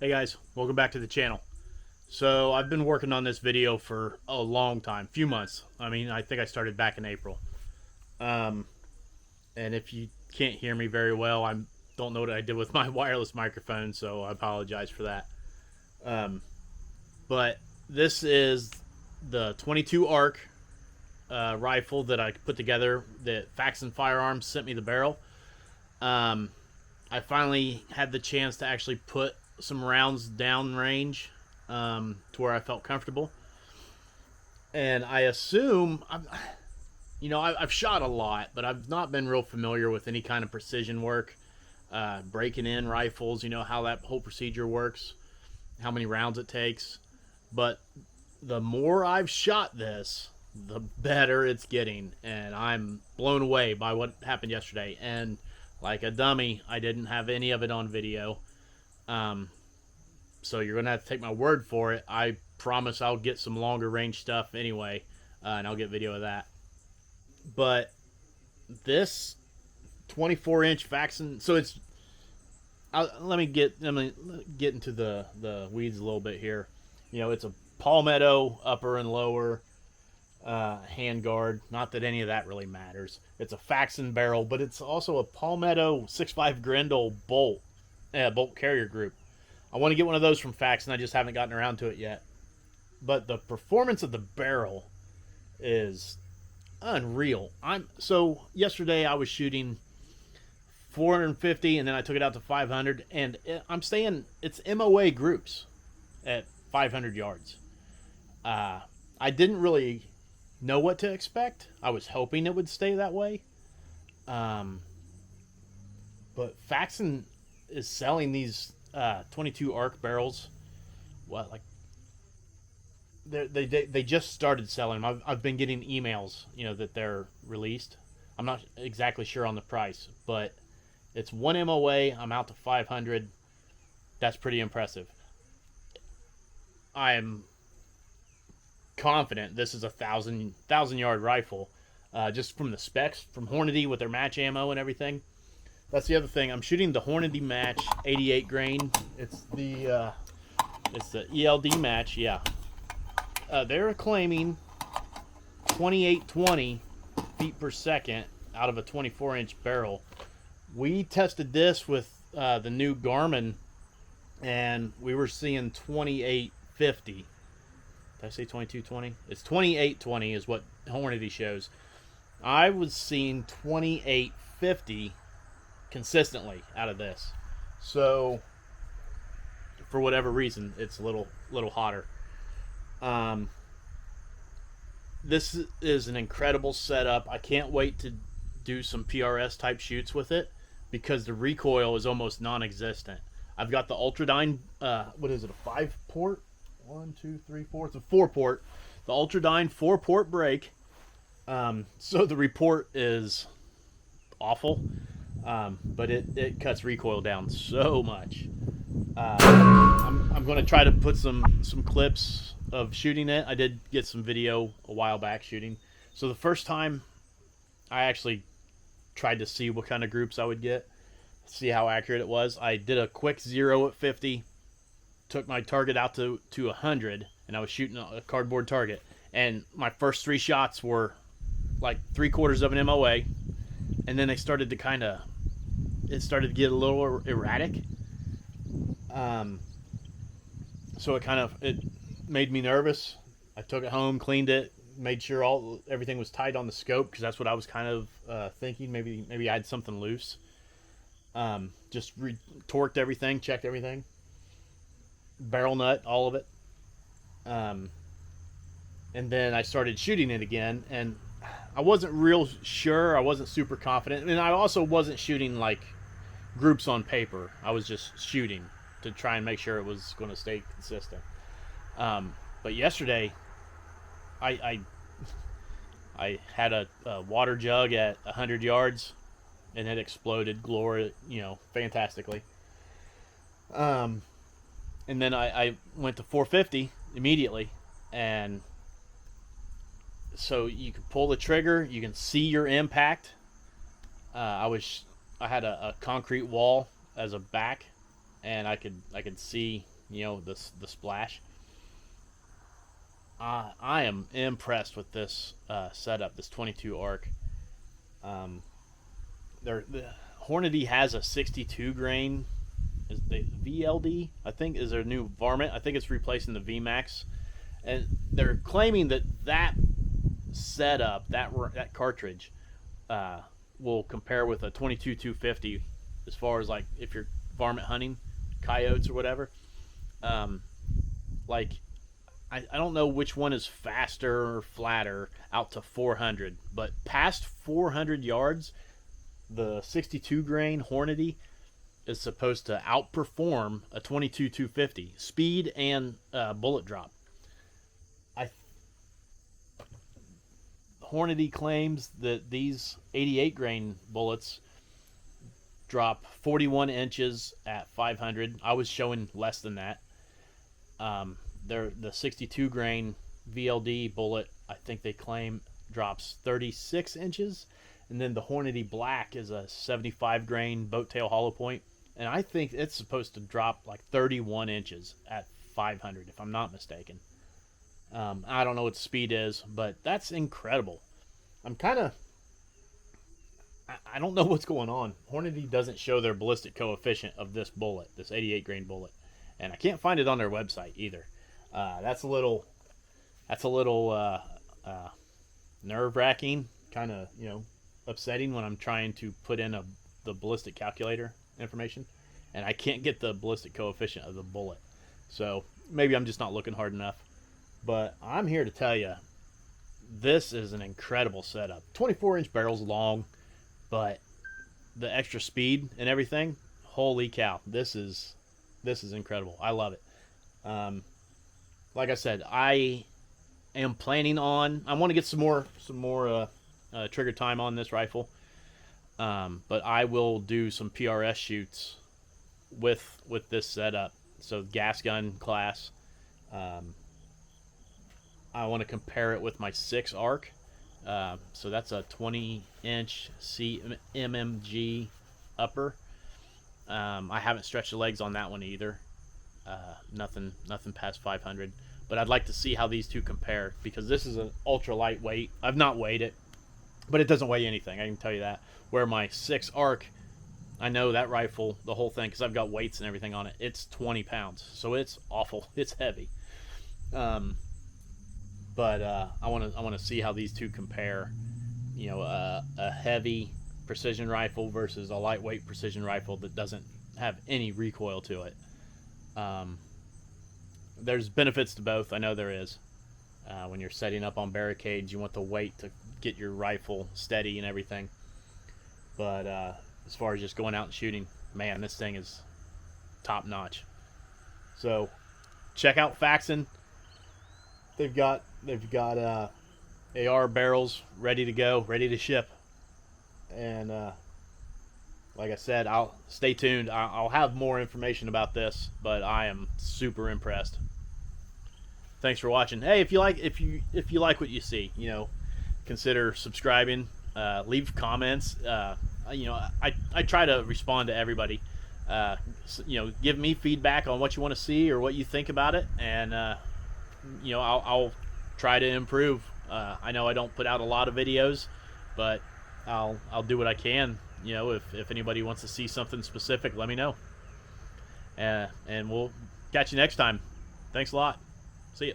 Hey guys, welcome back to the channel. So I've been working on this video for a long time, few months. I think I started back in April. And if you can't hear me very well, I don't know what I did with my wireless microphone, so I apologize for that. But this is the 22 ARC rifle that I put together that Faxon Firearms sent me the barrel. I finally had the chance to actually put some rounds down range to where I felt comfortable. And I assume, I've shot a lot, but I've not been real familiar with any kind of precision work, breaking in rifles, how that whole procedure works, how many rounds it takes. But the more I've shot this, the better it's getting. And I'm blown away by what happened yesterday. And like a dummy, I didn't have any of it on video. So you're going to have to take my word for it. I promise I'll get some longer range stuff anyway, and I'll get video of that. But this 24-inch Faxon, so it's, let me get into the weeds a little bit here. It's a palmetto upper and lower handguard. Not that any of that really matters. It's a Faxon barrel, but it's also a palmetto 6.5 Grendel bolt carrier group. I want to get one of those from Faxon. I just haven't gotten around to it yet. But the performance of the barrel is unreal. So yesterday I was shooting 450, and then I took it out to 500, and I'm staying. It's MOA groups at 500 yards. I didn't really know what to expect. I was hoping it would stay that way. But Faxon is selling these 22 ARC barrels. What, like they just started selling them. I've been getting emails, that they're released. I'm not exactly sure on the price, but it's one MOA. I'm out to 500. That's pretty impressive. I'm confident this is a 1,000-yard rifle, just from the specs from Hornady with their match ammo and everything. That's the other thing. I'm shooting the Hornady match 88 grain. It's the ELD match. Yeah, they're claiming 2820 feet per second out of a 24-inch barrel. We tested this with the new Garmin, and we were seeing 2850. Did I say 2220? It's 2820 is what Hornady shows. I was seeing 2850 consistently out of this. So for whatever reason, it's a little hotter. This is an incredible setup. I can't wait to do some PRS type shoots with it because the recoil is almost non-existent. I've got the Ultradyne, what is it, a 5-port? 1, 2, 3, 4. It's a 4-port. The Ultradyne 4-port brake. So the report is awful, but it cuts recoil down so much. I'm going to try to put some clips of shooting it. I did get some video a while back shooting. So the first time I actually tried to see what kind of groups I would get, see how accurate it was. I did a quick 0 at 50. Took my target out to 100, and I was shooting a cardboard target, and my first 3 shots were like 3/4 of an MOA, and then they started to it get a little erratic. So it made me nervous. I took it home, cleaned it, made sure everything was tight on the scope, because that's what I was kind of thinking. Maybe I had something loose. Just torqued everything, checked everything. Barrel nut, all of it. And then I started shooting it again, and I wasn't real sure. I wasn't super confident, and I also wasn't shooting like groups on paper. I was just shooting to try and make sure it was going to stay consistent. But yesterday I had a water jug at 100 yards, and it exploded fantastically. And then I went to 450 immediately, and so you can pull the trigger, you can see your impact. I had a concrete wall as a back, and I could see you know, the splash. I am impressed with this setup, this 22 arc. The Hornady has a 62 grain. Is the VLD? I think is their new varmint. I think it's replacing the VMAX, and they're claiming that setup, that cartridge, will compare with a 22 250 as far as like if you're varmint hunting, coyotes or whatever. Like I don't know which one is faster or flatter out to 400, but past 400 yards, the 62 grain Hornady is supposed to outperform a 22 250 speed and bullet drop. Hornady claims that these 88 grain bullets drop 41 inches at 500. I was showing less than that. The 62 grain VLD bullet, I think they claim, drops 36 inches, and then the Hornady Black is a 75 grain boat tail hollow point, and I think it's supposed to drop like 31 inches at 500 if I'm not mistaken. I don't know what the speed is, but that's incredible. I don't know what's going on. Hornady doesn't show their ballistic coefficient of this bullet, this 88 grain bullet, and I can't find it on their website either. That's a little nerve-wracking, kind of, you know, upsetting when I'm trying to put in the ballistic calculator information, and I can't get the ballistic coefficient of the bullet. So maybe I'm just not looking hard enough. But I'm here to tell you, this is an incredible setup. 24-inch barrels long, but the extra speed and everything, holy cow, this is incredible. I love it. Like I said, I am planning on, I want to get some more trigger time on this rifle, but I will do some PRS shoots with this setup. So gas gun class. I want to compare it with my 6 arc. So that's a 20-inch CMMG upper. I haven't stretched the legs on that one either. Nothing past 500. But I'd like to see how these two compare, because this is an ultra lightweight. I've not weighed it, but it doesn't weigh anything, I can tell you that. Where my 6 arc, I know that rifle, the whole thing, because I've got weights and everything on it, it's 20 pounds. So it's awful. It's heavy. But I want to see how these two compare. You know, a heavy precision rifle versus a lightweight precision rifle that doesn't have any recoil to it. There's benefits to both. I know there is. When you're setting up on barricades, you want the weight to get your rifle steady and everything. But as far as just going out and shooting, man, this thing is top notch. So check out Faxon. They've got AR barrels ready to go, ready to ship. And like I said, I'll stay tuned. I'll have more information about this, but I am super impressed. Thanks for watching. Hey, if you like what you see, you know, consider subscribing. Leave comments. You know, I try to respond to everybody. You know, give me feedback on what you want to see or what you think about it, and you know, I'll try to improve. I know I don't put out a lot of videos, but I'll do what I can. You know, if anybody wants to see something specific, let me know. And we'll catch you next time. Thanks a lot. See ya.